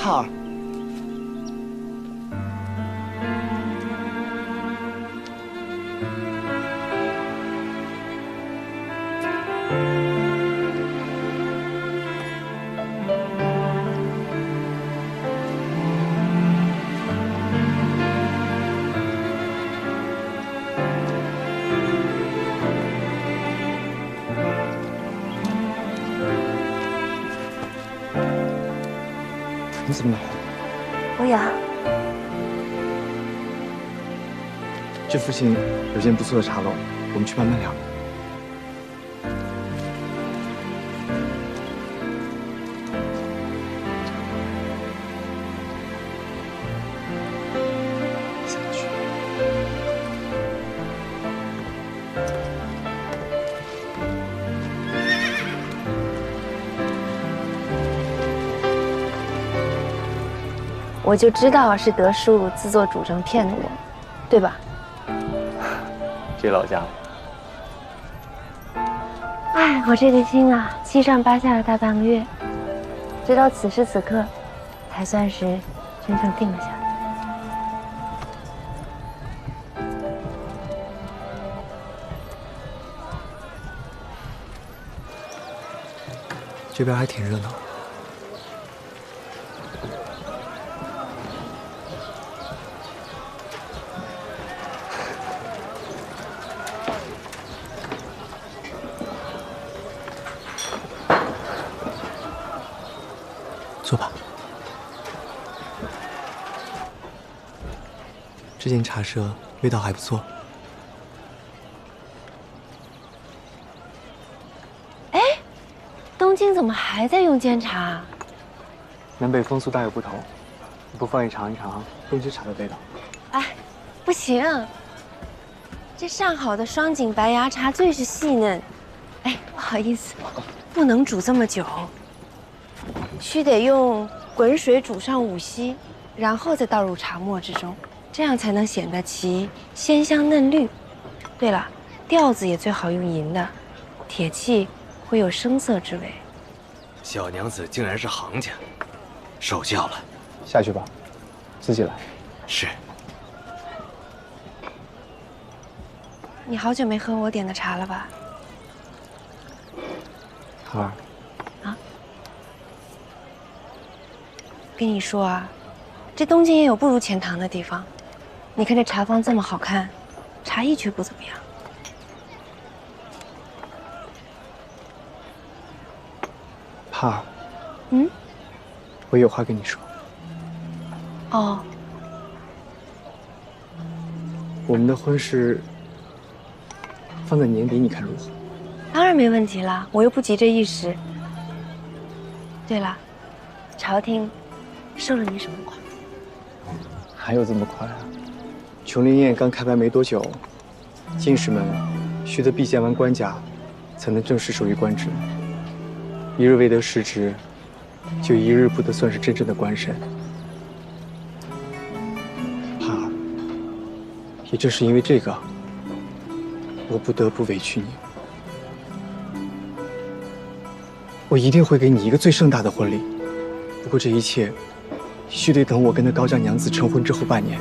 帕儿。你怎么了？我痒。这附近有间不错的茶楼，我们去慢慢聊。下去。我就知道是德叔自作主张骗的我，对吧？这老家伙。哎，我这个心啊，七上八下了大半个月，直到此时此刻，才算是真正定了下来。这边还挺热闹。坐吧。这间茶社味道还不错。哎，东京怎么还在用煎茶？南北风俗大有不同，不妨也尝一尝东京茶的味道。哎，不行，这上好的双井白芽茶最是细嫩。哎，不好意思，不能煮这么久。须得用滚水煮上5息，然后再倒入茶末之中，这样才能显得其鲜香嫩绿。对了，调子也最好用银的，铁器会有生涩之味。小娘子竟然是行家，受教了。下去吧，自己来。是。你好久没喝我点的茶了吧？孩儿。跟你说啊，这东京也有不如钱塘的地方。你看这茶坊这么好看，茶艺却不怎么样。帕儿。嗯？我有话跟你说。哦。我们的婚事放在年底，你看如何？当然没问题啦，我又不急这一时。对了，朝廷收了你什么款？还有这么快啊？琼林宴刚开办没多久，进士们须得毕见完官家，才能正式授予官职。一日未得世职，就一日不得算是真正的官身。帕儿，也正是因为这个，我不得不委屈你。我一定会给你一个最盛大的婚礼。不过这一切，须得等我跟那高家娘子成婚之后半年。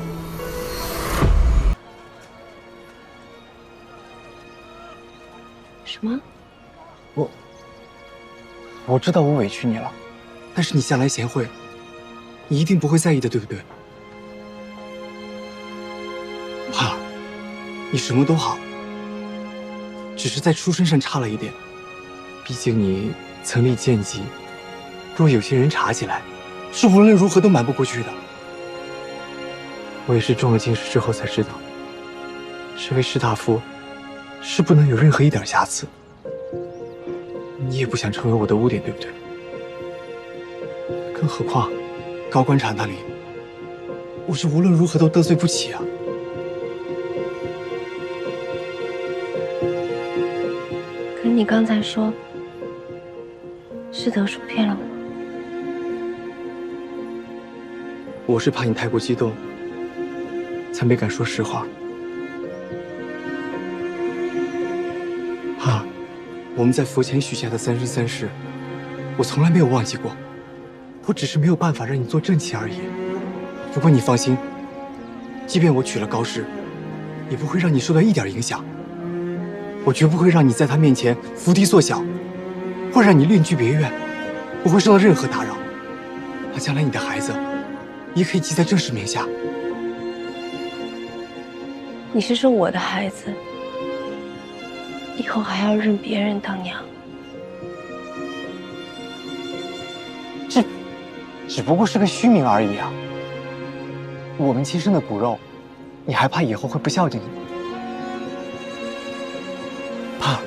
什么？我知道我委屈你了，但是你向来贤惠，你一定不会在意的，对不对？帕儿，你什么都好，只是在出身上差了一点。毕竟你曾历贱籍。若有些人查起来，是无论如何都瞒不过去的。我也是中了进士之后才知道，身为士大夫，是不能有任何一点瑕疵。你也不想成为我的污点，对不对？更何况，高官察那里，我是无论如何都得罪不起啊。可你刚才说，是德叔骗了我。我是怕你太过激动，才没敢说实话。哈，我们在佛前许下的3生3世，我从来没有忘记过。我只是没有办法让你做正妻而已。不过你放心，即便我娶了高氏，也不会让你受到一点影响。我绝不会让你在他面前伏低作小，或让你另居别院，不会受到任何打扰。而将来你的孩子，也可以记在正室名下。你是说我的孩子以后还要认别人当娘？这只不过是个虚名而已啊！我们亲生的骨肉，你还怕以后会不孝敬你吗？怕。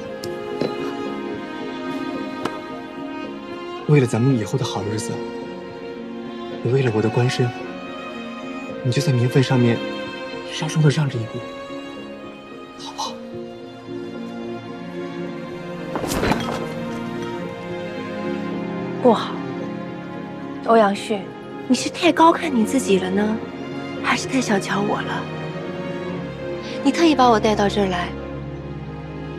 为了咱们以后的好日子，也为了我的官身，你就在名分上面稍稍的让着一步，好不好？不好，欧阳旭，你是太高看你自己了呢，还是太小瞧我了？你特意把我带到这儿来，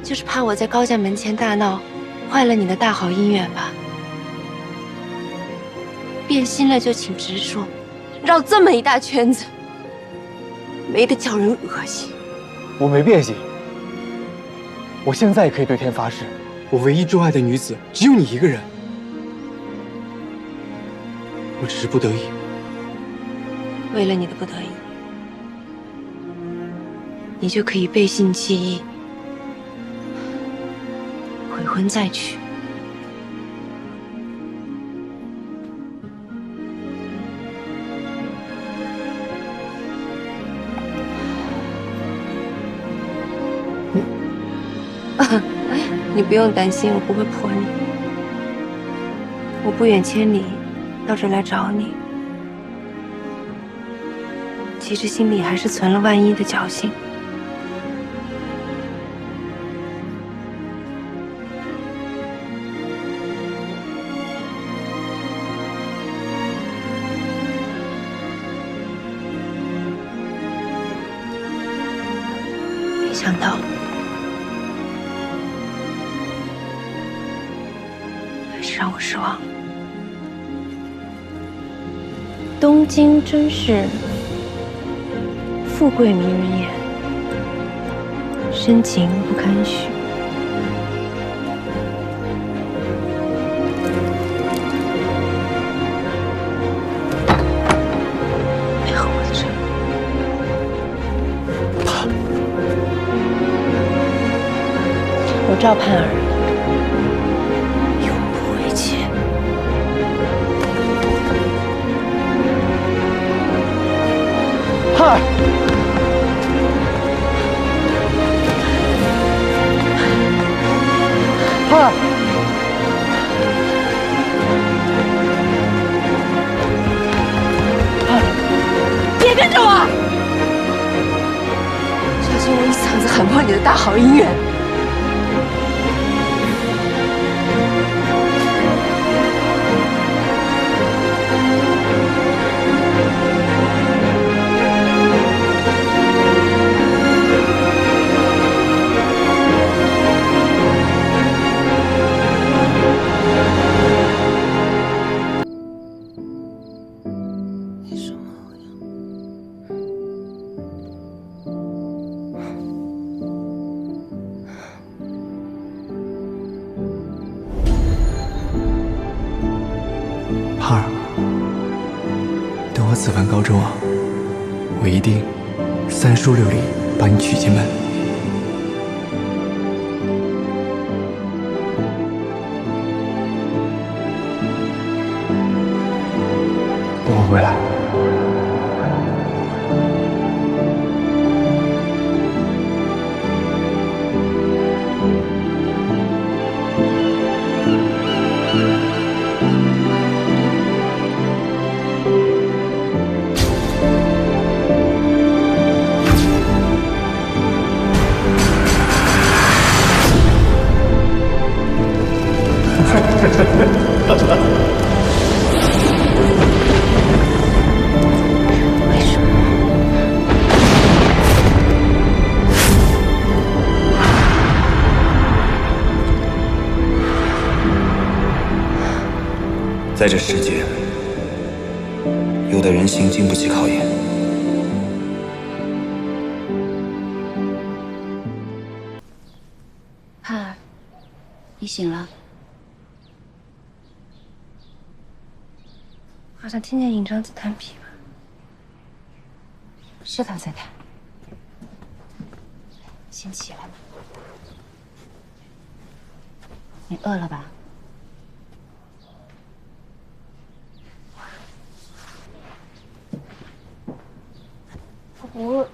就是怕我在高家门前大闹，坏了你的大好姻缘吧？变心了就请直说，绕这么一大圈子，美得叫人恶心。我没变心，我现在也可以对天发誓，我唯一钟爱的女子只有你一个人。我只是不得已。为了你的不得已，你就可以背信弃义，悔婚再娶。你不用担心，我不会泼你。我不远千里到这来找你，其实心里还是存了万一的侥幸。没想到，还是让我失望了。东京真是富贵迷人眼，深情不堪许。配合我的这，我赵盼儿永不为妾。盼儿，盼儿，别跟着我！小心我一嗓子喊破你的大好姻缘。盼儿，等我此番高中啊，我一定3书6礼把你娶进门。等我回来。为什么？在这世间，有的人心经不起考验。盼儿，你醒了？好像听见尹章子弹琵琶。是他在弹。先起来吧。你饿了吧？我不饿，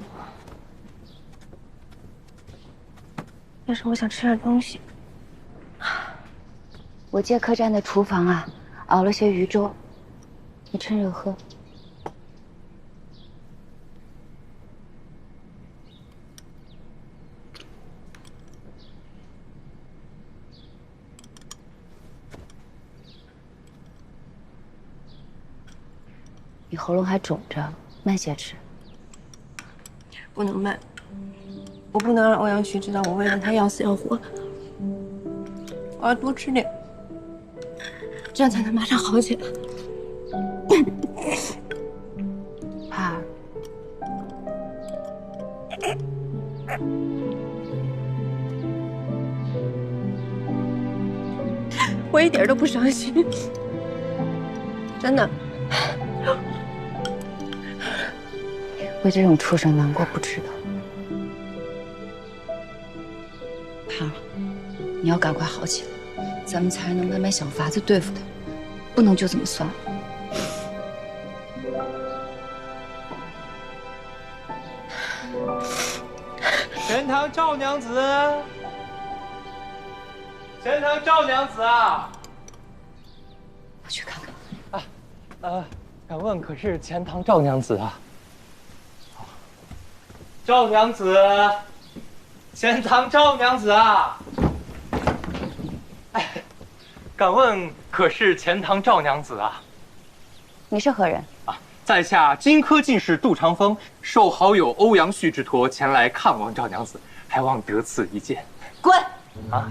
但是我想吃点东西。我借客栈的厨房啊，熬了些鱼粥，你趁热喝。你喉咙还肿着，慢些吃。不能慢，我不能让欧阳旭知道我为了他要死要活。我要多吃点，这样才能马上好起来。盼儿，我一点都不伤心，真的。为这种畜生难过不值得。盼儿，你要赶快好起来，咱们才能慢慢想法子对付他，不能就这么算了。钱塘赵娘子，钱塘赵娘子啊！我去看看。敢问可是钱塘赵娘子啊？赵娘子，钱塘赵娘子啊！哎，敢问可是钱塘赵娘子啊？你是何人？在下荆轲进士杜长风，受好友欧阳旭之托前来看望赵娘子，还望得此一见。滚！啊！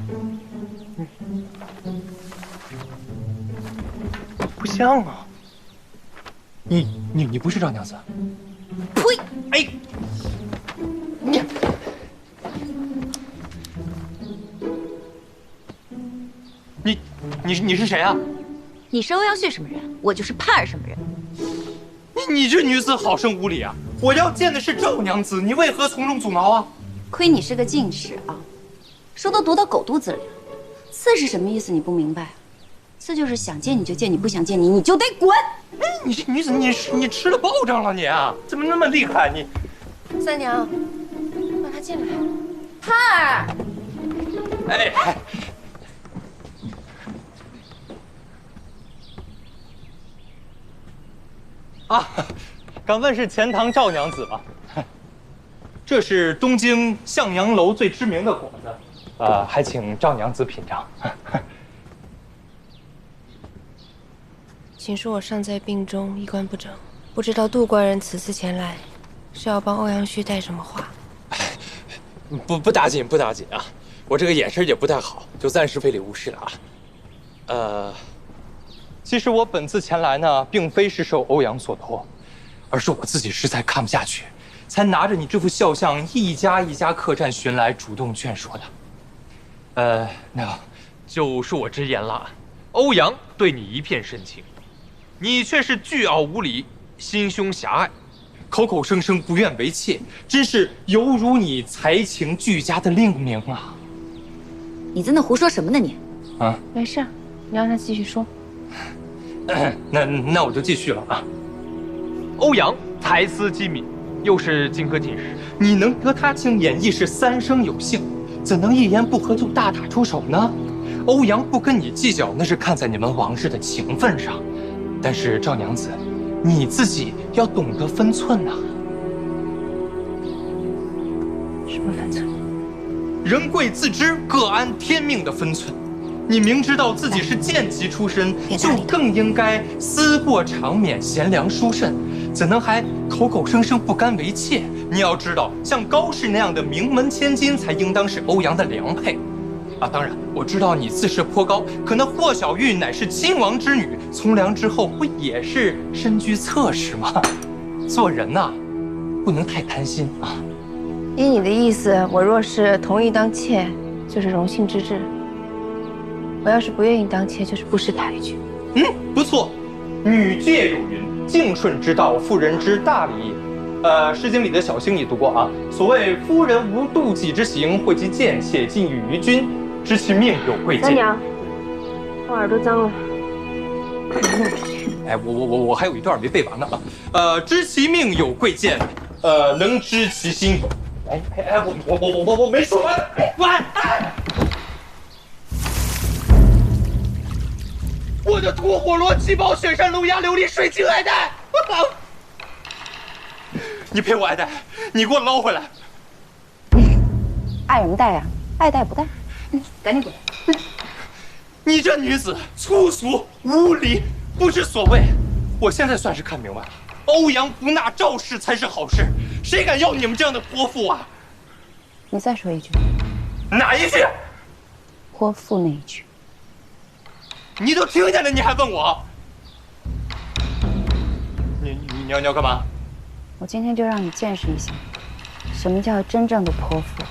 不像啊！你不是赵娘子？呸！哎！你是谁啊？你是欧阳旭什么人？我就是盼儿什么人？你这女子好生无礼啊！我要见的是赵娘子，你为何从中阻挠啊？亏你是个进士啊，书都读到狗肚子里了。刺是什么意思？你不明白？刺就是想见你就见你，不想见你就得滚。哎，你这女子，你吃了暴仗了你啊？怎么那么厉害？你三娘，让他进来。盼儿，哎。啊，敢问是钱塘赵娘子吗？这是东京向阳楼最知名的果子，还请赵娘子品尝。请恕我尚在病中，衣冠不整，不知道杜官人此次前来，是要帮欧阳旭带什么话？不打紧，不打紧啊！我这个眼神也不太好，就暂时非礼勿视了啊。其实我本次前来呢，并非是受欧阳所托，而是我自己实在看不下去，才拿着你这副肖像一家一家客栈寻来，主动劝说的。那就恕我直言了，欧阳对你一片深情，你却是倨傲无礼，心胸狭隘，口口声声不愿为妾，真是犹如你才情俱佳的令名啊！你在那胡说什么呢你？啊，没事，你让他继续说。那我就继续了啊。欧阳才思机敏，又是荆轲进士，你能得他青眼，亦是三生有幸，怎能一言不合就大打出手呢？欧阳不跟你计较，那是看在你们往日的情分上。但是赵娘子，你自己要懂得分寸呐。什么分寸？人贵自知，各安天命的分寸。你明知道自己是贱籍出身，就更应该思过长勉，贤良淑慎，怎能还口口声声不甘为妾？你要知道，像高氏那样的名门千金，才应当是欧阳的良配。啊，当然我知道你自视颇高，可那霍小玉乃是亲王之女，从良之后不也是身居侧室吗？做人呐，不能太贪心啊。依你的意思，我若是同意当妾，就是荣幸之至；我要是不愿意当妾，就是不识抬举。不错。女诫有云：“敬顺之道，妇人之大礼。”《诗经》里的小星你读过啊？所谓夫人无妒忌之行，惠其贱妾，近与于君，知其命有贵贱。三娘，我耳朵脏了。哎，我还有一段没背完呢啊。知其命有贵贱，能知其心。哎，我没说完。我的吐火罗、七宝、雪山、龙牙、琉璃、水晶、爱戴，你陪我爱戴，你给我捞回来。爱什么戴呀？爱戴不戴？赶紧滚！你这女子粗俗无礼，不知所谓。我现在算是看明白了，欧阳不纳赵氏才是好事，谁敢要你们这样的泼妇啊？你再说一句。哪一句？泼妇那一句。你都听见了，你还问我？你要干嘛？我今天就让你见识一下，什么叫真正的泼妇。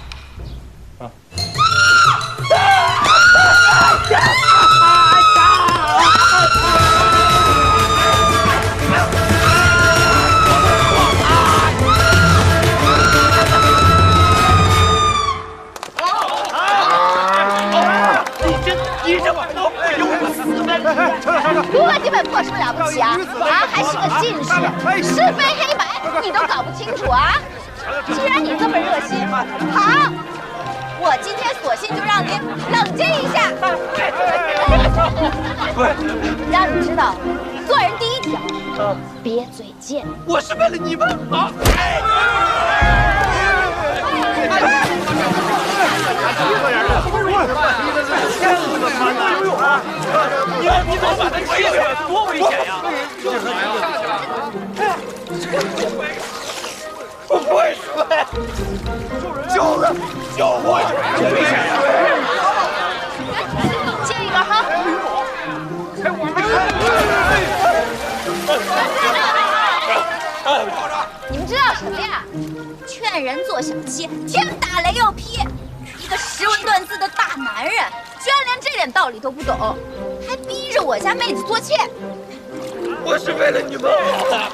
你这玩意都不用死读了几本破书了不起啊？还是个进士，是非黑白你都搞不清楚啊？既然你这么热心，好，我今天索性就让你冷静一下。让你知道，做人第一条，别嘴贱。我是为了你们啊！你怎么把他气死了？多危险呀！我不会水，就会水，危险呀！接一个哈。你们知道什么呀？劝人做小妾，天打雷又劈。一个识文断字的大男人，居然连这点道理都不懂，还逼着我家妹子做妾。我是为了你们好。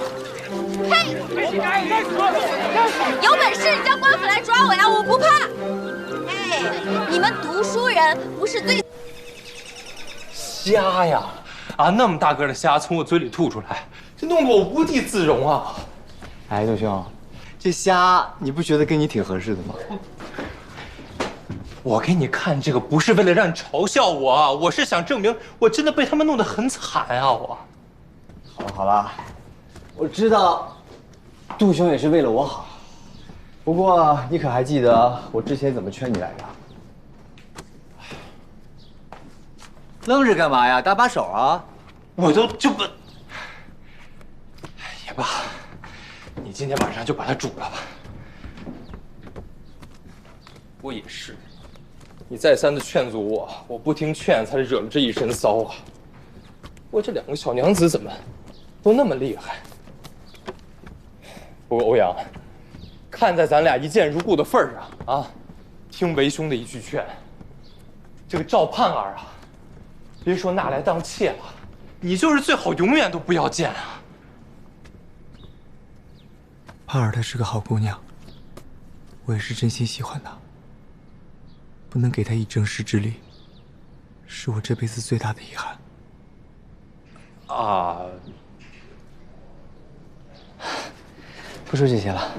嘿，有本事你叫官府来抓我呀，我不怕。哎，你们读书人不是最虾呀！啊，那么大个的虾从我嘴里吐出来，这弄得我无地自容啊！哎，杜兄，这虾你不觉得跟你挺合适的吗？我给你看这个不是为了让你嘲笑我啊，我是想证明我真的被他们弄得很惨啊！我。好了，我知道，杜兄也是为了我好。不过你可还记得我之前怎么劝你来着？愣着干嘛呀？搭把手啊！我都这不也罢，你今天晚上就把它煮了吧。我也是。你再三的劝阻我，我不听劝，才惹了这一身骚啊！我这两个小娘子怎么都那么厉害？不过欧阳，看在咱俩一见如故的份上啊，听为兄的一句劝，这个赵盼儿啊，别说纳来当妾了，你就是最好永远都不要见啊！盼儿她是个好姑娘，我也是真心喜欢她。不能给他以正室之礼，是我这辈子最大的遗憾。啊，不说这些了，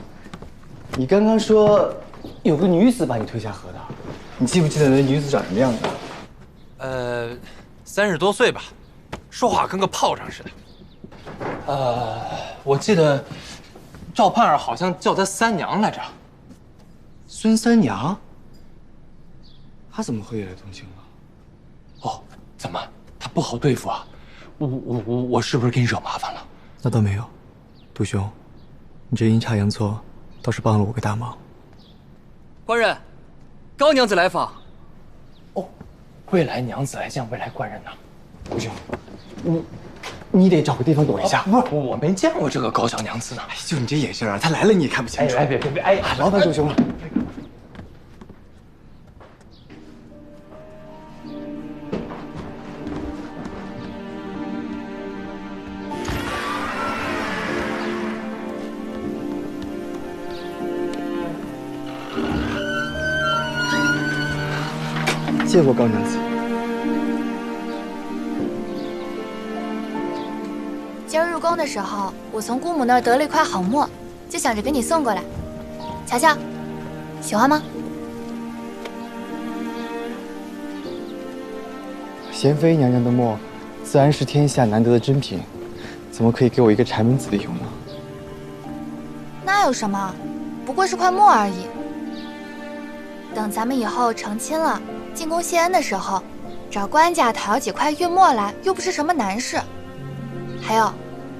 你刚刚说有个女子把你推下河的，你记不记得那女子长什么样子？30多岁吧，说话跟个炮仗似的。我记得赵盼儿好像叫她三娘来着。孙三娘？她怎么会来同情了？哦，怎么？她不好对付啊？我是不是给你惹麻烦了？那倒没有，杜兄，你这阴差阳错，倒是帮了我个大忙。官人，高娘子来访。哦，未来娘子来见未来官人呢？不行，你得找个地方躲一下。不是，我没见过这个高小娘子呢。哎，就你这眼神啊，他来了你也看不清楚。哎，别，哎，老板受凶了。见过高娘子。今儿入宫的时候，我从姑母那儿得了一块好墨，就想着给你送过来，瞧瞧，喜欢吗？贤妃娘娘的墨，自然是天下难得的珍品，怎么可以给我一个柴门子的用呢？那有什么？不过是块墨而已。等咱们以后成亲了，进宫谢恩的时候，找官家讨几块玉墨来，又不是什么难事。还有，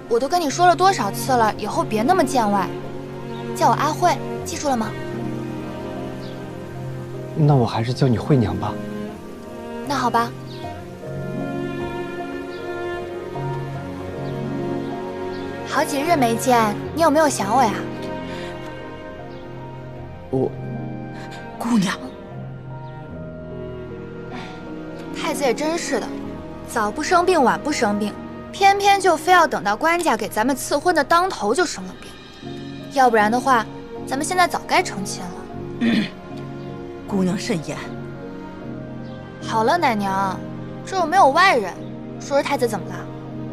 我都跟你说了多少次了，以后别那么见外，叫我阿慧，记住了吗？那我还是叫你惠娘吧。那好吧。好几日没见，你有没有想我呀？姑娘，太子也真是的，早不生病晚不生病，偏偏就非要等到官家给咱们赐婚的当头就生了病，要不然的话，咱们现在早该成亲了。姑娘慎言。好了，奶娘，这又没有外人，说是太子怎么了？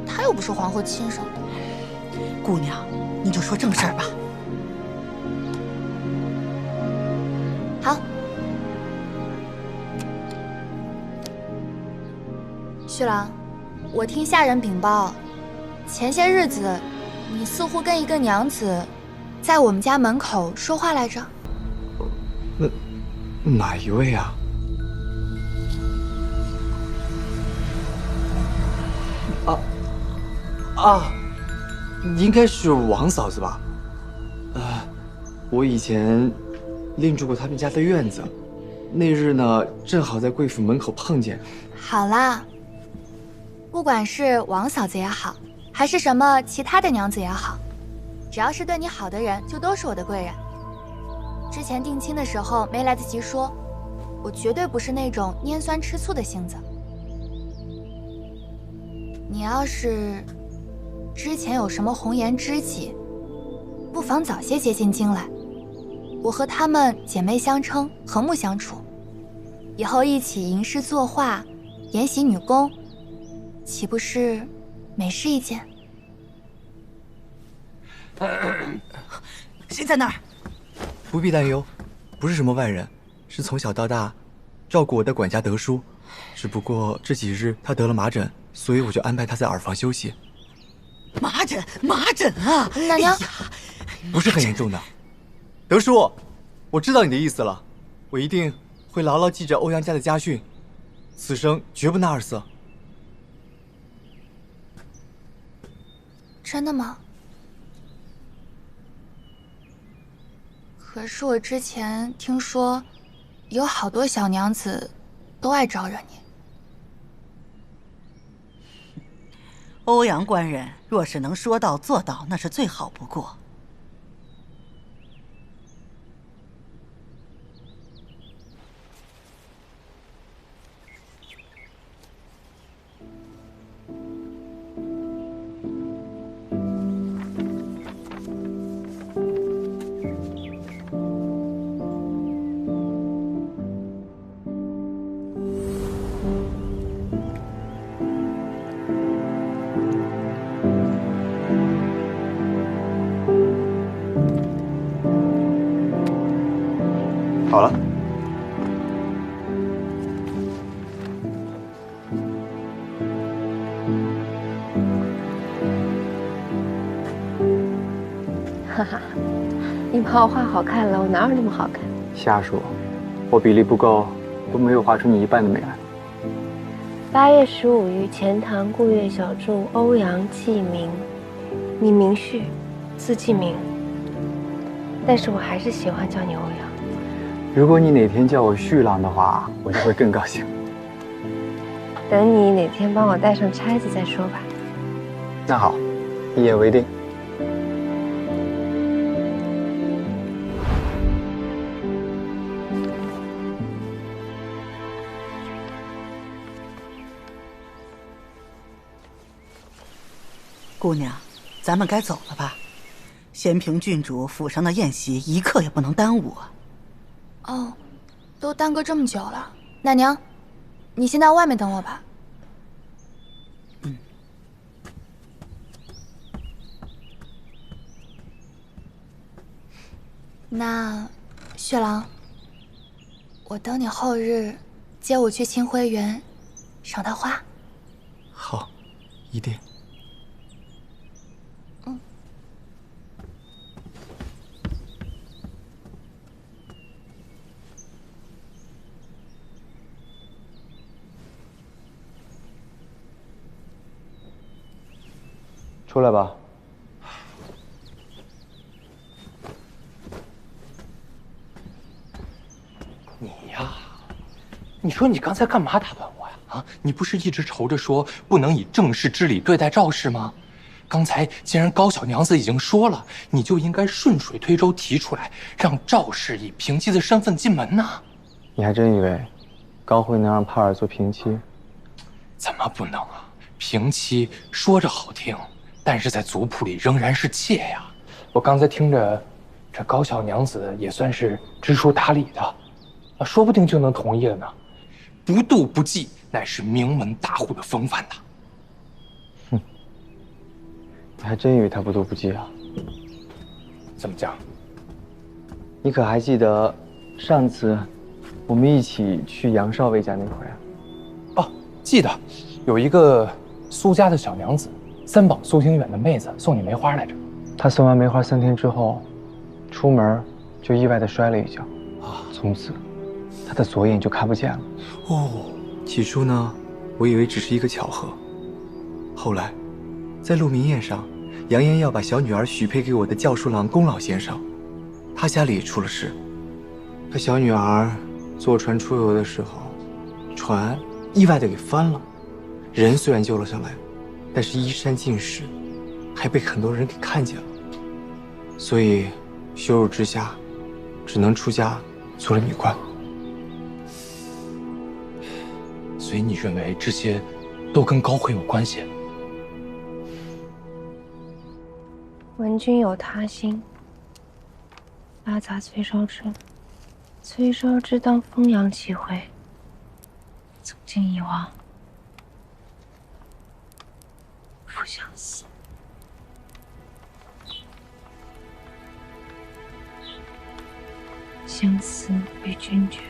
他又不是皇后亲生的。姑娘，你就说正事儿吧。好。旭郎，我听下人禀报，前些日子你似乎跟一个娘子在我们家门口说话来着。哪一位啊？应该是王嫂子吧？我以前另住过他们家的院子，那日呢，正好在贵府门口碰见。好啦，不管是王嫂子也好，还是什么其他的娘子也好，只要是对你好的人，就都是我的贵人。之前定亲的时候没来得及说，我绝对不是那种拈酸吃醋的性子。你要是之前有什么红颜知己，不妨早些接进京来，我和她们姐妹相称，和睦相处，以后一起吟诗作画，研习女工，岂不是美事一件？谁在那儿？不必担忧，不是什么外人，是从小到大照顾我的管家德叔。只不过这几日他得了麻疹，所以我就安排他在耳房休息。麻疹啊！奶娘，不是很严重的。德叔，我知道你的意思了，我一定会牢牢记着欧阳家的家训，此生绝不纳二色。真的吗？可是我之前听说，有好多小娘子都爱招惹你。欧阳官人若是能说到做到，那是最好不过。好了，哈哈，你把我画好看了，我哪有那么好看？瞎说，我比例不够，都没有画出你一半的美来。8月15日，钱塘顾月小筑，欧阳季明。你名旭，字季明，但是我还是喜欢叫你欧阳。如果你哪天叫我旭郎的话，我就会更高兴。等你哪天帮我带上钗子再说吧。那好，一言为定。姑娘，咱们该走了吧？咸平郡主府上的宴席一刻也不能耽误啊。哦，都耽搁这么久了，奶娘，你先到外面等我吧。那，雪郎，我等你后日接我去清辉园赏桃花。好，一定。出来吧。你呀，你说你刚才干嘛打断我呀？啊，你不是一直愁着说不能以正室之礼对待赵氏吗？刚才既然高小娘子已经说了，你就应该顺水推舟提出来，让赵氏以平妻的身份进门呐。你还真以为高慧能让帕尔做平妻？怎么不能啊？平妻说着好听，但是在族谱里仍然是妾呀。我刚才听着，这高小娘子也算是知书达理的，啊，说不定就能同意了呢。不妒不忌，乃是名门大户的风范呐。哼，你还真以为他不妒不忌啊？怎么讲？你可还记得上次我们一起去杨少尉家那回啊？哦，记得，有一个苏家的小娘子，三宝苏清远的妹子送你梅花来着。她送完梅花3天之后，出门就意外的摔了一跤，从此她的左眼就看不见了。哦，起初呢，我以为只是一个巧合，后来，在鹿鸣宴上，扬言要把小女儿许配给我的教书郎龚老先生，他家里也出了事。他小女儿坐船出游的时候，船意外的给翻了，人虽然救了上来，但是衣衫尽湿，还被很多人给看见了。所以羞辱之下，只能出家做了女官。所以你认为这些都跟高慧有关系？闻君有他心，拉杂崔烧之。崔烧之当风扬几回，从今以往，不相思。相思与君绝。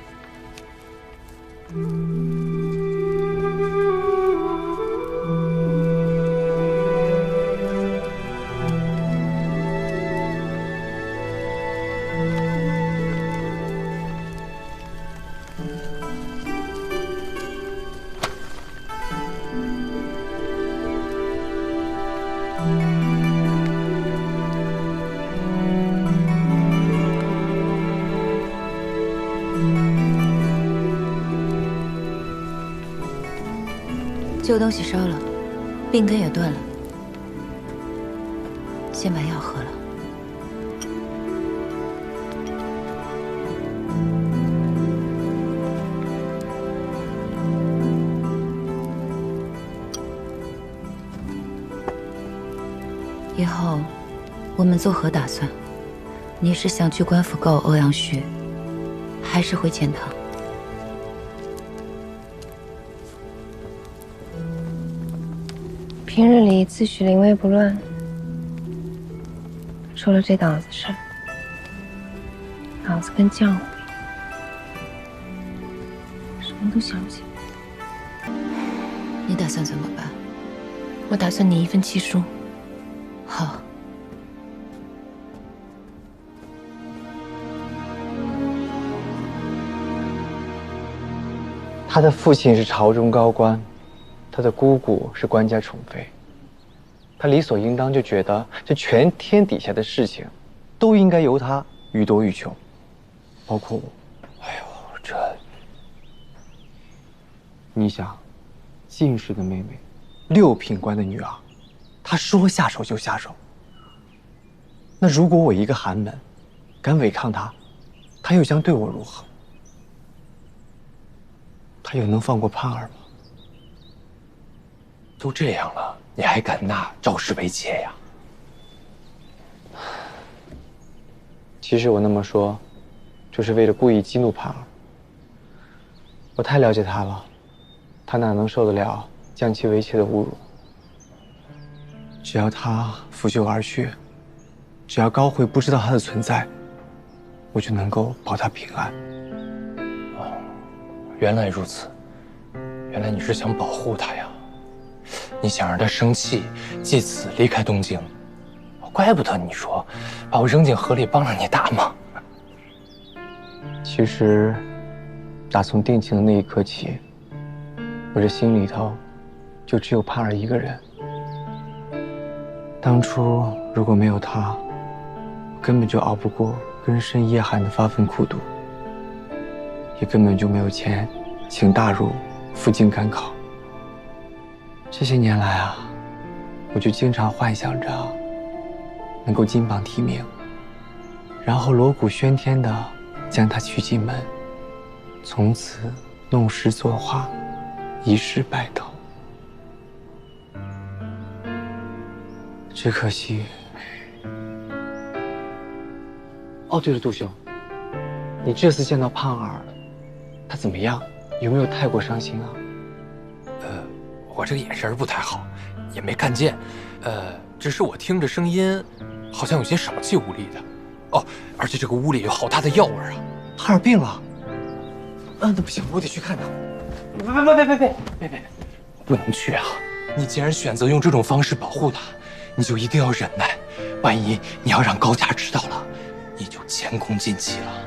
旧东西烧了，病根也断了，先把药喝了。以后我们作何打算？你是想去官府告欧阳旭，还是回钱塘？平日里自诩临危不乱，出了这档子事，脑子跟浆糊一样，什么都想不起来。你打算怎么办？我打算拟一份契书。好。他的父亲是朝中高官，他的姑姑是官家宠妃，他理所应当就觉得这全天底下的事情，都应该由他予夺欲求，包括我。哎呦，这……你想，进士的妹妹，6品官的女儿，她说下手就下手。那如果我一个寒门，敢违抗她，她又将对我如何？她又能放过盼儿吗？都这样了，你还敢纳赵氏为妾呀？其实我那么说，就是为了故意激怒盼儿。我太了解她了，她哪能受得了将其为妾的侮辱？只要她拂袖而去，只要高慧不知道她的存在，我就能够保她平安。哦，原来如此，原来你是想保护她呀？你想让她生气，借此离开东京。怪不得你说把我扔进河里帮了你大忙。其实，打从定情的那一刻起，我这心里头就只有盼儿一个人。当初如果没有她，我根本就熬不过更深夜寒的发奋苦读，也根本就没有钱请大儒赴京赶考。这些年来啊，我就经常幻想着能够金榜题名，然后锣鼓喧天的将她娶进门，从此弄诗作画，一世白头。只可惜……哦，对了，杜兄，你这次见到盼儿，她怎么样？有没有太过伤心啊？我这个眼神不太好，也没看见。只是我听着声音，好像有些少气无力的。哦，而且这个屋里有好大的药味啊！盼儿病了。那不行，我得去看她。别，不能去啊！你既然选择用这种方式保护她，你就一定要忍耐。万一你要让高家知道了，你就前功尽弃了。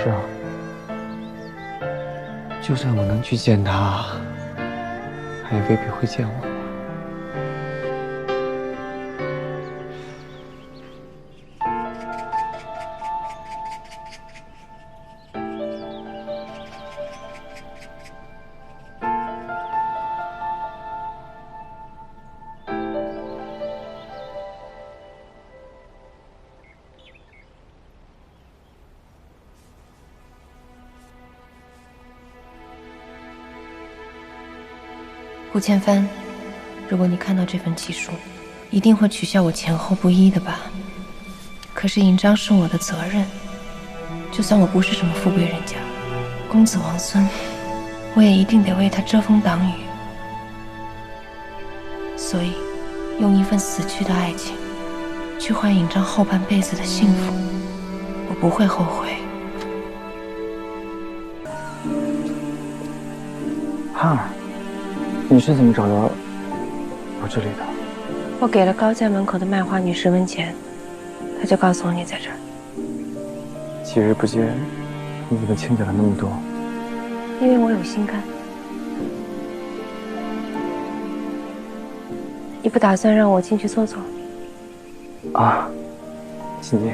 是啊，就算我能去见她，她也未必会见我。顾千帆，如果你看到这份契书，一定会取笑我前后不一的吧？可是尹章是我的责任，就算我不是什么富贵人家，公子王孙，我也一定得为他遮风挡雨。所以，用一份死去的爱情，去换尹章后半辈子的幸福，我不会后悔。盼儿，你是怎么找到我这里的？我给了高家门口的卖花女10文钱，她就告诉我你在这儿。几日不见，你怎么清点了那么多？因为我有心肝。你不打算让我进去坐坐？啊，请进。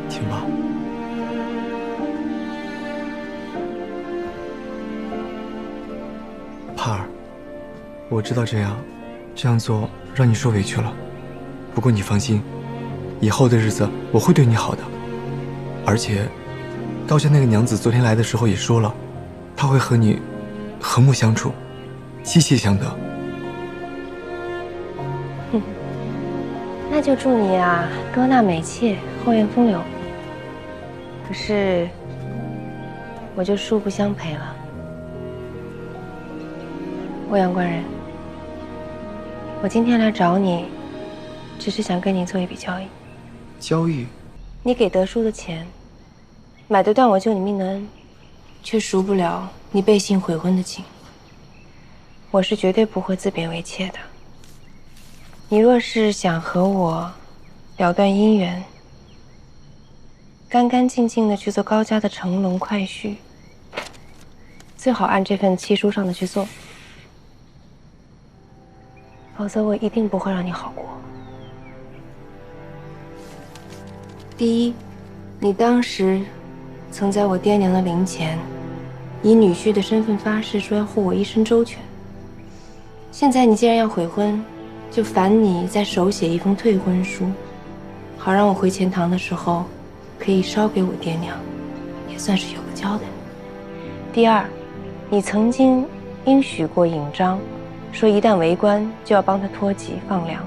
请吧。盼儿，我知道这样做让你受委屈了。不过你放心，以后的日子我会对你好的。而且，高家那个娘子昨天来的时候也说了，她会和你和睦相处，妻妾相得。那就祝你啊，多纳美妾，后院风流。可是，我就恕不相陪了。欧阳官人，我今天来找你，只是想跟你做一笔交易。交易？你给德叔的钱，买得断我救你命的恩，却赎不了你背信悔婚的情。我是绝对不会自贬为妾的。你若是想和我了断姻缘，干干净净的去做高家的乘龙快婿，最好按这份契书上的去做，否则我一定不会让你好过。第一，你当时曾在我爹娘的灵前，以女婿的身份发誓说要护我一生周全。现在你既然要悔婚，就烦你再手写一封退婚书，好让我回钱塘的时候可以捎给我爹娘，也算是有个交代。第二，你曾经应许过尹章，说一旦为官就要帮他脱籍放粮。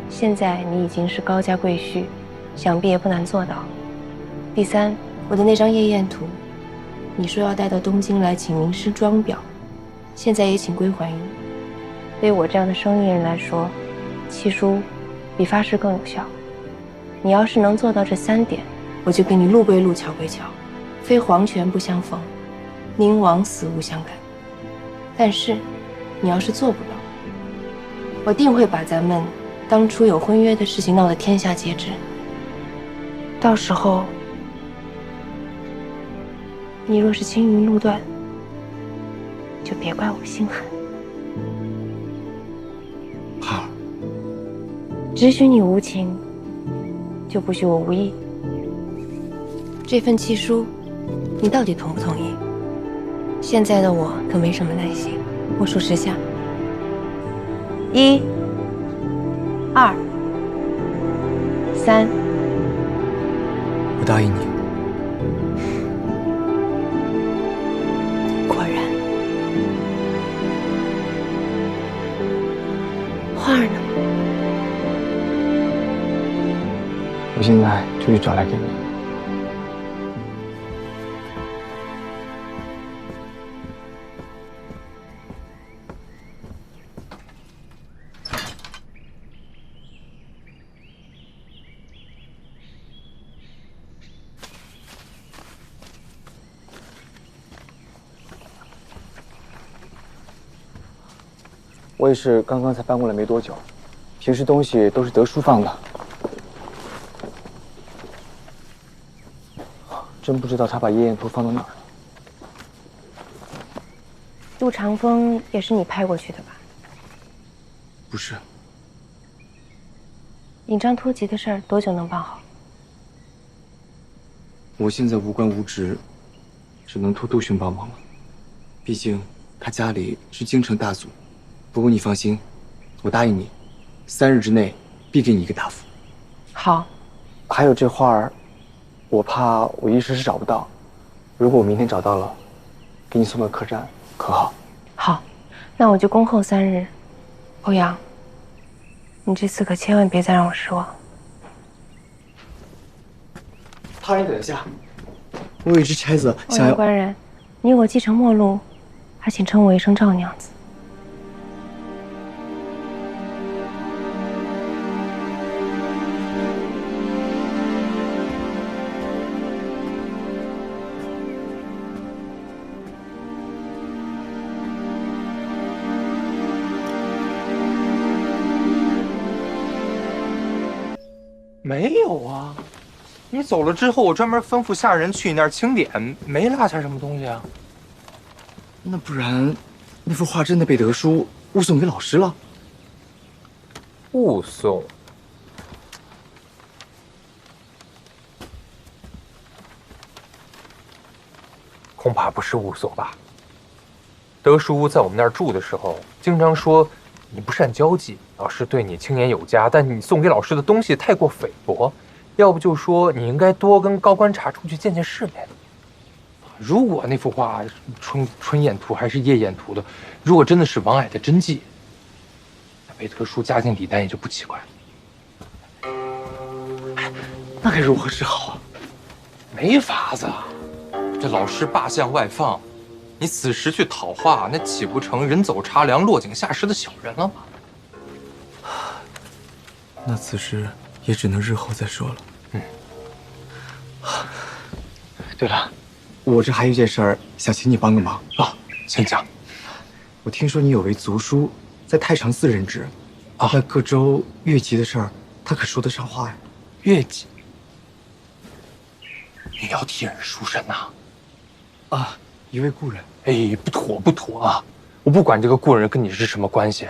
现在你已经是高家贵婿，想必也不难做到。第三，我的那张夜宴图，你说要带到东京来请名师装裱，现在也请归还于你。对我这样的生意人来说，契书比发誓更有效。你要是能做到这3点，我就给你路归路，桥归桥，非黄泉不相逢，宁枉死无相干。但是，你要是做不到，我定会把咱们当初有婚约的事情闹得天下皆知。到时候，你若是青云路断，就别怪我心狠。孩儿，只许你无情，就不许我无义。这份契书，你到底同不同意？现在的我可没什么耐心，我数10下，1、2、3。我答应你。果然。花儿呢？我现在就去找来给你。我也是刚刚才搬过来没多久，平时东西都是德叔放的。真不知道他把夜宴图放到哪儿了。杜长风也是你派过去的吧？不是。尹章脱籍的事儿多久能办好？我现在无官无职，只能托杜兄帮忙了。毕竟他家里是京城大族。不过你放心，我答应你，3日之内必给你一个答复。好。还有这画儿，我怕我一时是找不到。如果我明天找到了，给你送到客栈，可好？好，那我就恭候3日。欧阳，你这次可千万别再让我失望。他人等下，我有一只差子想要。官人，你我继承末路，还请称我一声赵娘子。没有啊，你走了之后，我专门吩咐下人去你那儿清点，没落下什么东西啊。那不然，那幅画真的被德叔误送给老师了？误送？恐怕不是误送吧。德叔在我们那儿住的时候，经常说你不善交际，老师对你青眼有加，但你送给老师的东西太过菲薄，要不就说你应该多跟高官茶出去见见世面。如果那幅画春宴图还是夜宴图的，如果真的是王矮的真迹，那被德叔加进礼单也就不奇怪了。那该如何是好啊？没法子啊，这老师罢相外放，你此时去讨画，那岂不成人走茶凉落井下石的小人了吗？那此事也只能日后再说了。对了，我这还有一件事儿想请你帮个忙啊，请讲。我听说你有位族叔在太常寺任职，那各州越级的事儿，他可说得上话呀？越级？你要替人赎身呐？啊，一位故人。哎，不妥不妥啊！我不管这个故人跟你是什么关系，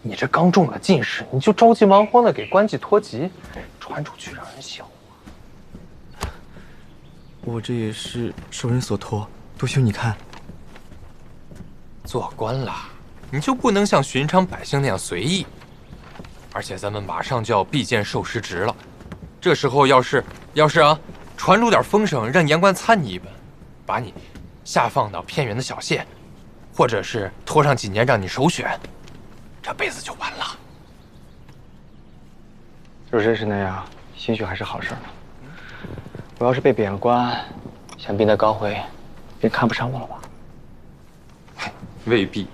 你这刚中了进士，你就着急忙慌的给官妓托籍，传出去让人笑话。我这也是受人所托，多求你看。做官了，你就不能像寻常百姓那样随意？而且咱们马上就要避见受师职了，这时候要是啊，传出点风声，让言官参你一本，把你下放到偏远的小县，或者是拖上几年让你首选，这辈子就完了。若真是那样，兴许还是好事呢。我要是被贬官，想必那高回便看不上我了吧？未必，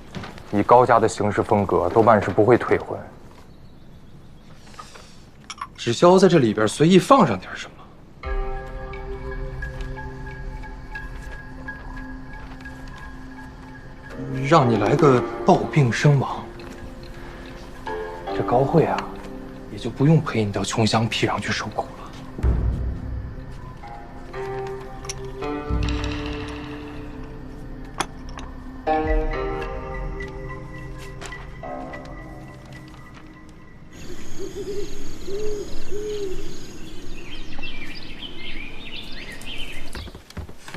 以高家的行事风格，多半是不会退婚。只消在这里边随意放上点什么。让你来个暴病身亡，这高慧啊，也就不用陪你到穷乡僻壤去受苦了。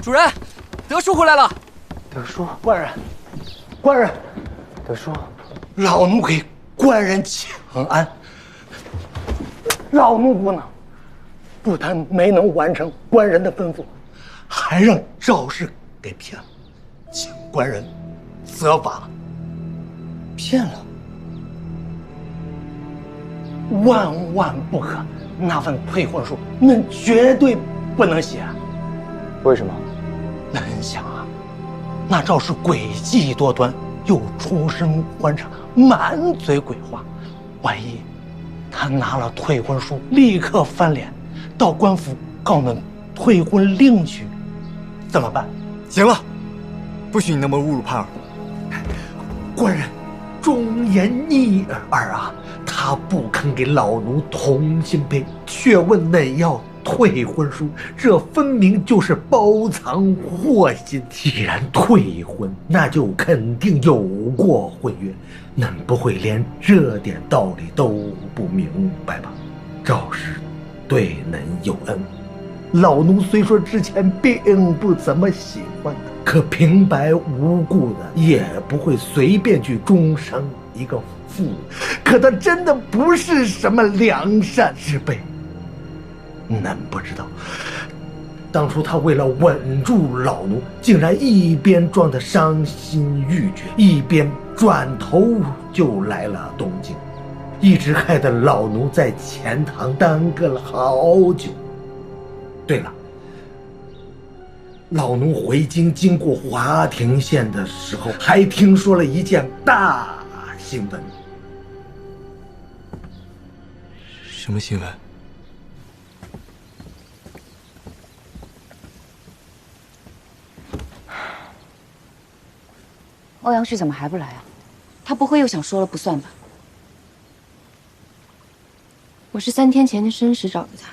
主人，德叔回来了。德叔，官人，官人，德叔，老奴给官人请安。老奴无能，不但没能完成官人的吩咐，还让赵氏给骗了，请官人责罚。骗了，万万不可！那份退婚书，恁绝对不能写。为什么？恁想啊，那赵氏诡计多端，又出身官场，满嘴鬼话。万一他拿了退婚书，立刻翻脸，到官府告恁退婚另娶，怎么办？行了，不许你那么侮辱盼儿。官人忠言逆耳啊，他不肯给老奴同心配，却问恁要退婚书，这分明就是包藏祸心。既然退婚，那就肯定有过婚约，恁不会连这点道理都不明白吧？赵氏对恁有恩，老奴虽说之前并不怎么喜欢他，可平白无故的也不会随便去终生一个妇人。可他真的不是什么良善之辈。恁不知道，当初他为了稳住老奴，竟然一边装得伤心欲绝，一边转头就来了东京，一直害得老奴在钱塘耽搁了好久。对了，老奴回京经过华亭县的时候，还听说了一件大新闻。什么新闻？欧阳旭怎么还不来啊？他不会又想说了不算吧？我是3天前的申时找的他，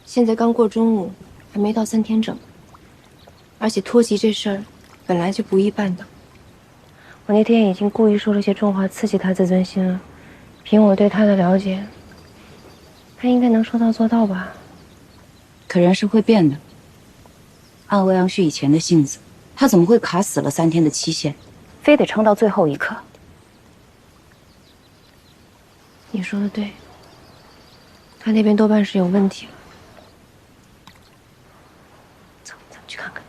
现在刚过中午，还没到3天整。而且托籍这事儿本来就不易办的，我那天已经故意说了些重话刺激他自尊心了。凭我对他的了解，他应该能说到做到吧？可人是会变的，按欧阳旭以前的性子，他怎么会卡死了3天的期限，非得撑到最后一刻？你说的对，他那边多半是有问题了。走，咱们去看看。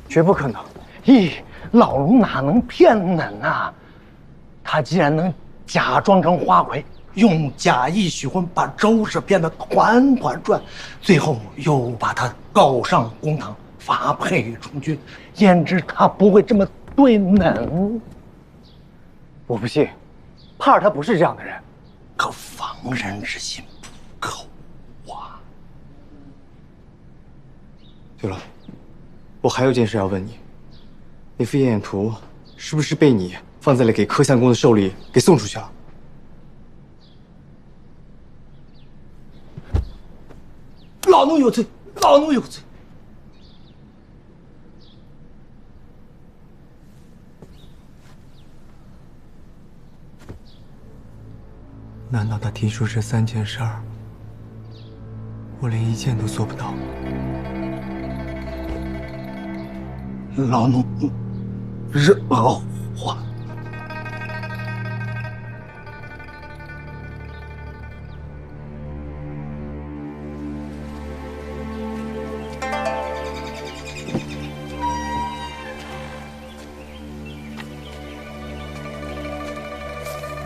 绝不可能！咦，老奴哪能骗恁呐？他既然能假装成花魁，用假意许婚，把周氏骗得团团转，最后又把他告上公堂，发配充军，焉知他不会这么对恁？我不信，盼儿他不是这样的人。可防人之心不够啊！对了，我还有件事要问你，那副燕眼图是不是被你放在了给柯相公的寿里给送出去了？老奴有罪，老奴有罪。难道他提出这3件事儿，我连1件都做不到？老奴惹祸。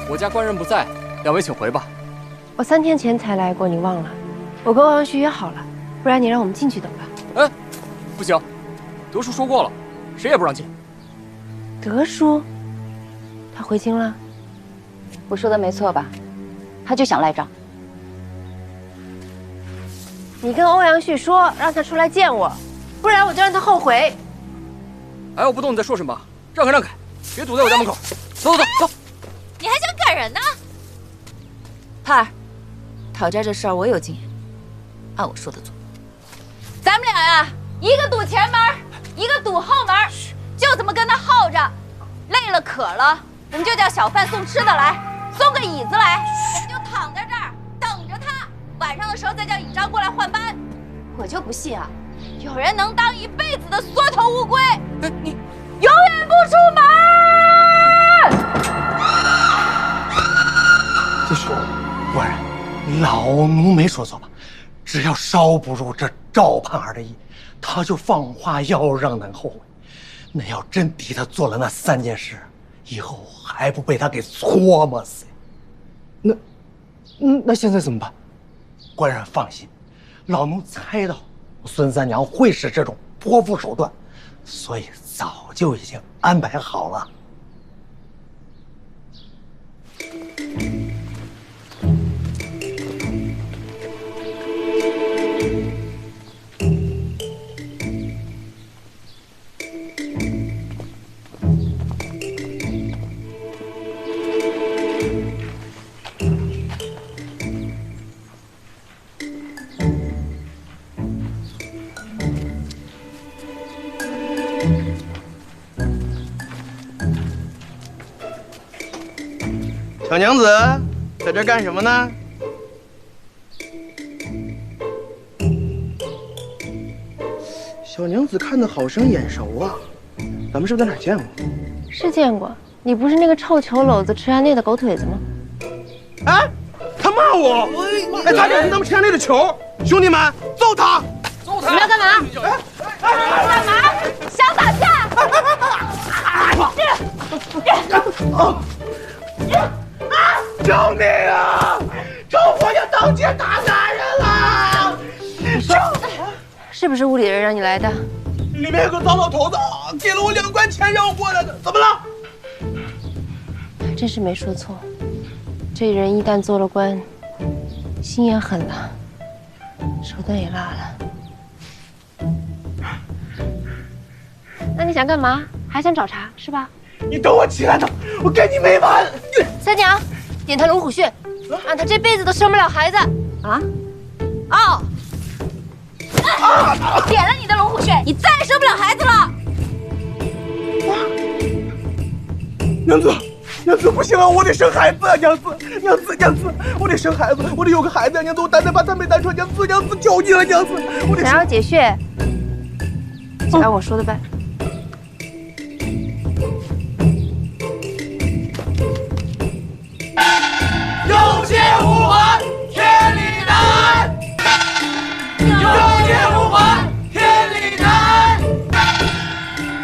我家官人不在，2位请回吧。我3天前才来过，你忘了？我跟欧阳旭约好了，不然你让我们进去等吧。哎，不行，德叔说过了，谁也不让进。德叔，他回京了？我说的没错吧？他就想赖账。你跟欧阳旭说，让他出来见我，不然我就让他后悔。哎，我不懂你在说什么，让开让开，别堵在我家门口。走走走走。你还想赶人呢？盼儿，讨债这事儿我有经验，按我说的做。咱们俩呀，一个堵前门，一个堵后门，就这么跟他耗着。累了渴了，我们就叫小贩送吃的来，送个椅子来，我们就躺在这儿等着他。晚上的时候再叫尹章过来换班。我就不信啊，有人能当一辈子的缩头乌龟，你永远不出门。这是官人，老奴没说错吧？只要稍不入这赵盼儿的意，他就放话要让咱后悔。那要真替他做了那3件事，以后还不被他给搓磨死？那现在怎么办？官人放心，老奴猜到孙三娘会使这种泼妇手段，所以早就已经安排好了。小娘子，在这干什么呢？小娘子看的好生眼熟啊，咱们是不是在哪儿见过？是见过，你不是那个臭球篓子吃下那的狗腿子吗？哎，他骂我！哎，他就是咱们吃下那的球！兄弟们，揍他！揍他！你们要干嘛？干嘛？想打架？救命啊！臭婆娘当街打男人了！是不是屋里人让你来的？里面有个糟老头子，给了我2贯钱让我过来的，怎么了？真是没说错，这人一旦做了官，心也狠了，手段也辣了。那你想干嘛？还想找茬是吧？你等我起来等，我跟你没完！三娘，点他龙虎穴，让他这辈子都生不了孩子啊！哦，点了你的龙虎穴，你再也生不了孩子了。娘子，娘子不行啊，我得生孩子啊！娘子，我得生孩子，我得有个孩子啊！娘子，我单把他没单传，娘子，求你了，娘子，我得想要解穴，就按我说的办。有借无还，天理难；有借无还，天理难；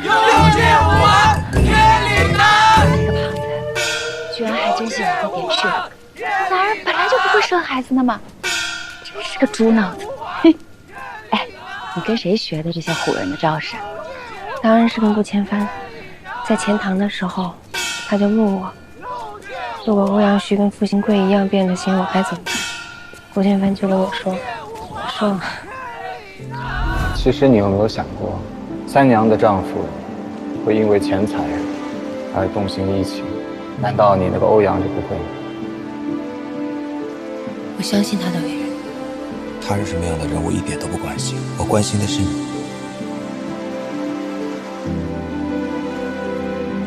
有借无还，天理难。这个胖子居然还真喜欢点穴，男儿本来就不会生孩子的嘛，真是个猪脑子。哼！哎，你跟谁学的这些唬人的招式？当然是跟顾千帆，在钱塘的时候，他就问我，如果欧阳旭跟傅新贵一样变了心，我该怎么办？顾千帆就跟我说，其实你有没有想过，三娘的丈夫会因为钱财而动心一情？难道你那个欧阳就不会吗？我相信他的为人。他是什么样的人，我一点都不关心，我关心的是你。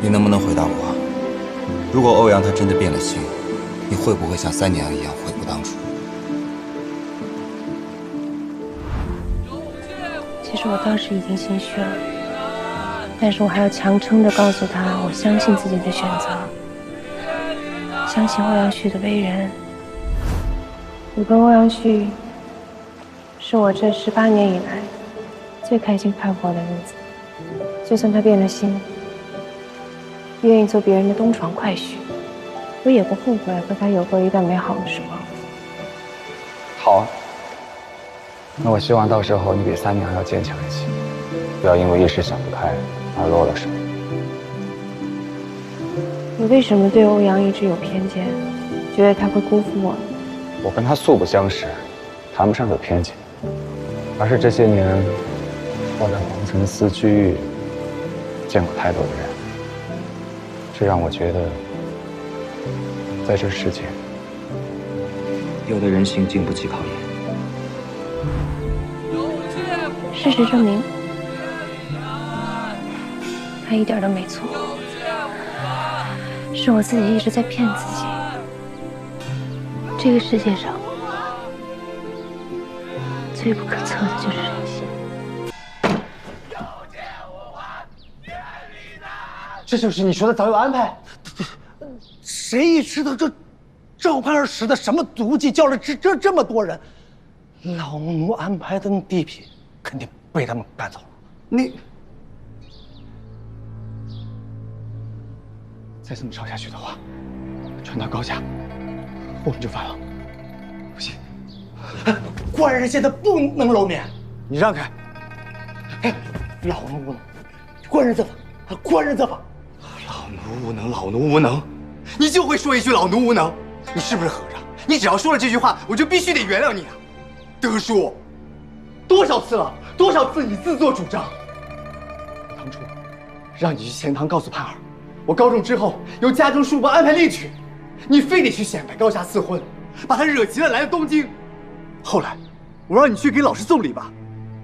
你能不能回答我？如果欧阳他真的变了心，你会不会像三娘一样悔不当初？其实我当时已经心虚了，但是我还要强撑着告诉他，我相信自己的选择，相信欧阳旭的为人。我跟欧阳旭是我这18年以来最开心快活的日子。就算他变了心，愿意做别人的东床快婿，我也不后悔和他有过一段美好的时光。好啊，那我希望到时候你比三娘要坚强一些，不要因为一时想不开而落了手。你为什么对欧阳一直有偏见，觉得他会辜负我？我跟他素不相识，谈不上有偏见，而是这些年我在皇城司居域见过太多的人，这让我觉得，在这世界，有的人心经不起考验。事实证明，他一点都没错，是我自己一直在骗自己。这个世界上最不可测的就是人心。这就是你说的早有安排？谁知道这赵盼儿使的什么毒计，叫了这么多人？老奴安排的地痞肯定被他们赶走了。你再这么吵下去的话，传到高家，我们就完了。不行，官人现在不能露面。你让开！老奴无能，官人责罚，官人责罚。老奴无能，老奴无能，你就会说一句老奴无能，你是不是合着你只要说了这句话，我就必须得原谅你啊？德叔，多少次了？多少次你自作主张？当初让你去钱塘告诉盼儿，我高中之后由家中叔伯安排另娶，你非得去显摆高家赐婚，把他惹急了来了东京。后来我让你去给老师送礼吧，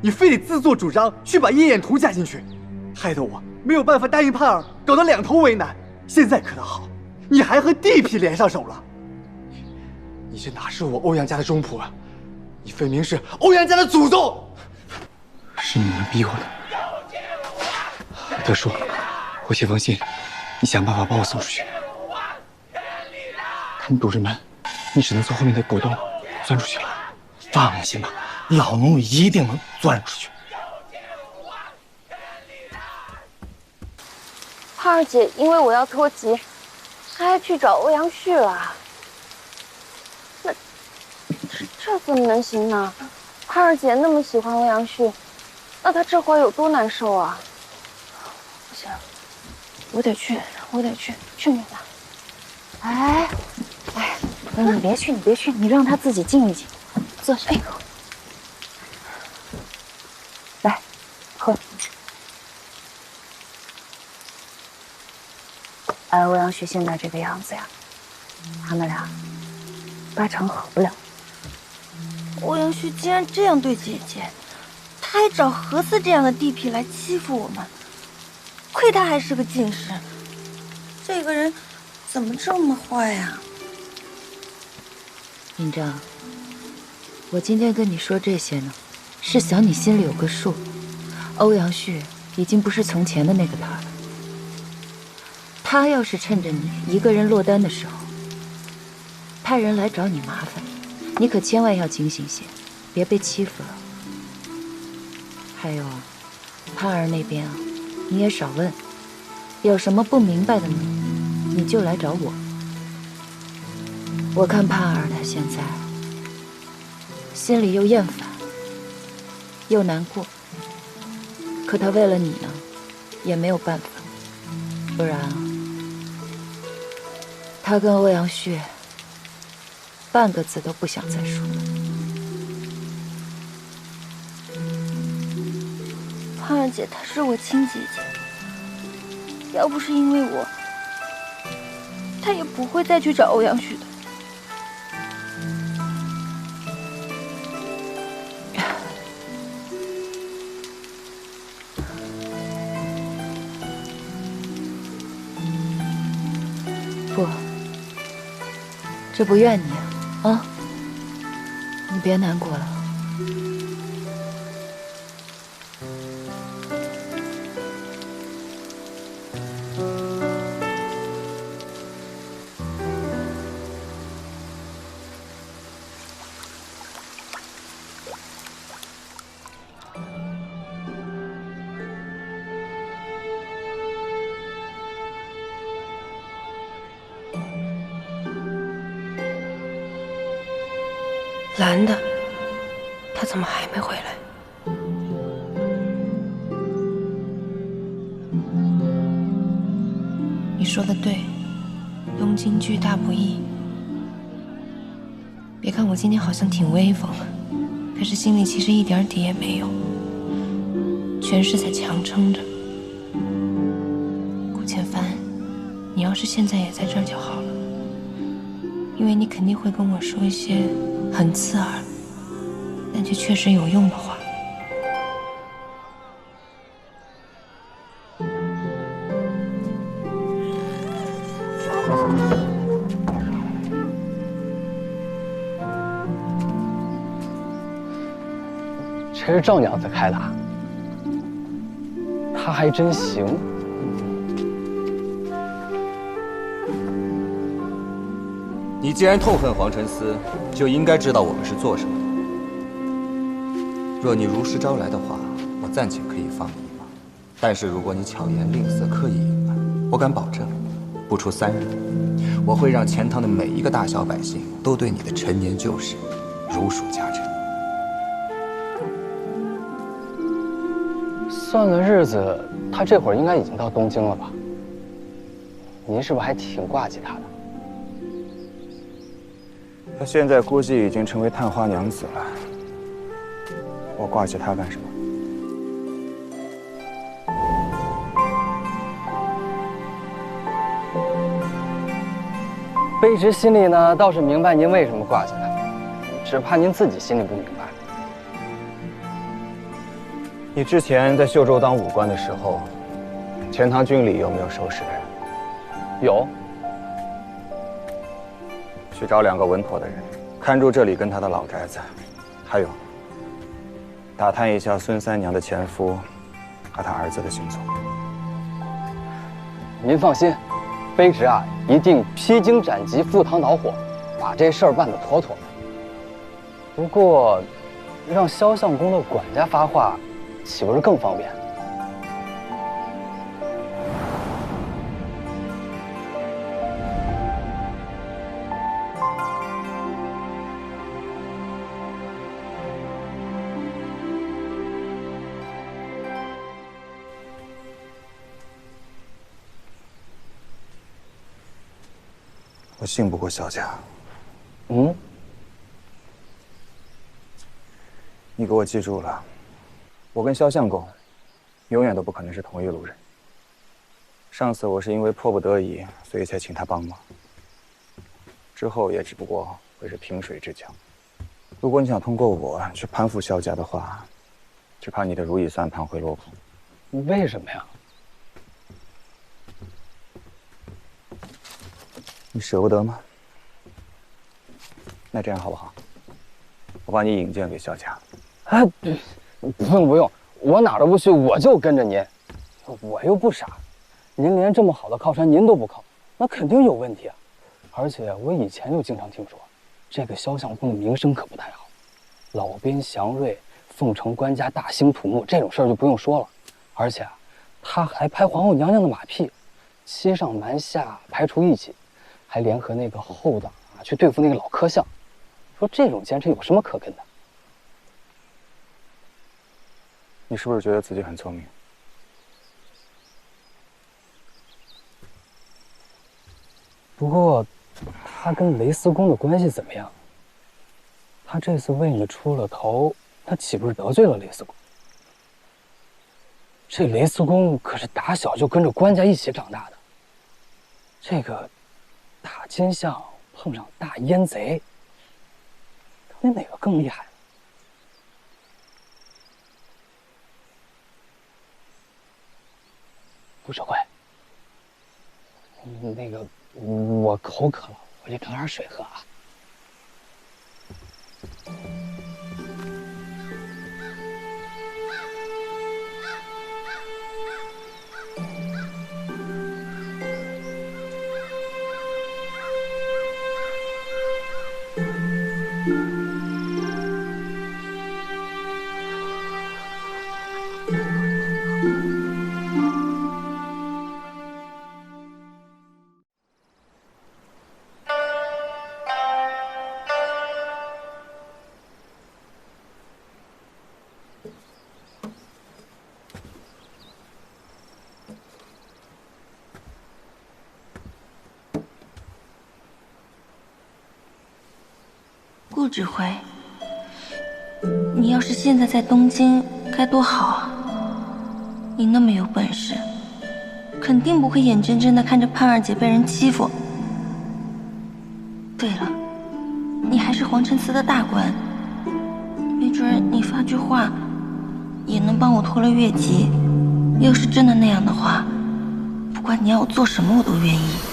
你非得自作主张去把叶眼图嫁进去，害得我没有办法答应盼儿，搞得两头为难。现在可倒好，你还和地痞连上手了。你这哪是我欧阳家的中仆啊？你分明是欧阳家的祖宗！是你们逼我的。德叔，我写封信，你想办法帮我送出去。他们堵着门，你只能从后面的果洞钻出去了。放心吧，老奴一定能钻出去。盼儿姐因为我要脱籍，她还去找欧阳旭了。那这怎么能行呢？盼儿姐那么喜欢欧阳旭，那她这会儿有多难受啊！不行，我得去灭他。哎，你别去，你让他自己静一静，坐下。哎，来，喝。按欧阳旭现在这个样子呀，他们俩8成好不了。欧阳旭竟然这样对姐姐，他还找何四这样的地痞来欺负我们，亏他还是个进士，这个人怎么这么坏呀？印章，我今天跟你说这些呢，是想你心里有个数。欧阳旭已经不是从前的那个他了。他要是趁着你一个人落单的时候，派人来找你麻烦，你可千万要警醒些，别被欺负了。还有啊，盼儿那边啊，你也少问，有什么不明白的呢，你就来找我。我看盼儿她现在心里又厌烦，又难过，可她为了你呢，也没有办法，不然啊，她跟欧阳旭半个字都不想再说了。盼儿姐她是我亲姐姐，要不是因为我，她也不会再去找欧阳旭的。不，这不怨你啊，你别难过了。蓝的，他怎么还没回来？你说的对，东京巨大不易。别看我今天好像挺威风，可是心里其实一点底也没有，全是在强撑着。顾千帆，你要是现在也在这儿就好了，因为你肯定会跟我说一些很刺耳，但却确实有用的话。这是赵娘子开的，她还真行。你既然痛恨黄承思，就应该知道我们是做什么的。若你如实招来的话，我暂且可以放你一马；但是如果你巧言令色，刻意隐瞒，我敢保证，不出3日，我会让钱塘的每一个大小百姓都对你的陈年旧事如数家珍。算了日子，他这会儿应该已经到东京了吧？您是不是还挺挂记他的？他现在估计已经成为探花娘子了，我挂记他干什么？卑职心里呢倒是明白您为什么挂记他，只怕您自己心里不明白。你之前在秀州当武官的时候，钱塘郡里有没有熟识的人？有。去找2个稳妥的人，看住这里跟他的老宅子，还有打探一下孙三娘的前夫和他儿子的行踪。您放心，卑职啊一定披荆斩棘、赴汤蹈火，把这事儿办得妥妥的。不过，让萧相公的管家发话，岂不是更方便？我信不过萧家。嗯？你给我记住了，我跟萧相公永远都不可能是同一路人。上次我是因为迫不得已，所以才请他帮忙。之后也只不过会是萍水之交。如果你想通过我去攀附萧家的话，只怕你的如意算盘会落空。为什么呀？你舍不得吗？那这样好不好？我把你引荐给萧家。啊，不用不用，我哪儿都不去，我就跟着您。我又不傻，您连这么好的靠山您都不靠，那肯定有问题啊。而且我以前就经常听说，这个萧相公的名声可不太好，老兵祥瑞、奉承官家、大兴土木这种事儿就不用说了。而且啊，他还拍皇后娘娘的马屁，欺上瞒下，排除异己。还联合那个后党啊，去对付那个老柯相，说这种奸臣有什么可跟的？你是不是觉得自己很聪明？不过，他跟雷司公的关系怎么样？他这次为你出了头，他岂不是得罪了雷司公？这雷司公可是打小就跟着官家一起长大的，这个。大奸相碰上大阉贼，到底哪个更厉害？顾守慧，那个我口渴了，我去找点水喝啊。顾指挥，你要是现在在东京，该多好啊！你那么有本事，肯定不会眼睁睁地看着盼儿姐被人欺负。对了，你还是皇城司的大官，没准你发句话，也能帮我脱了越级。要是真的那样的话，不管你要我做什么，我都愿意。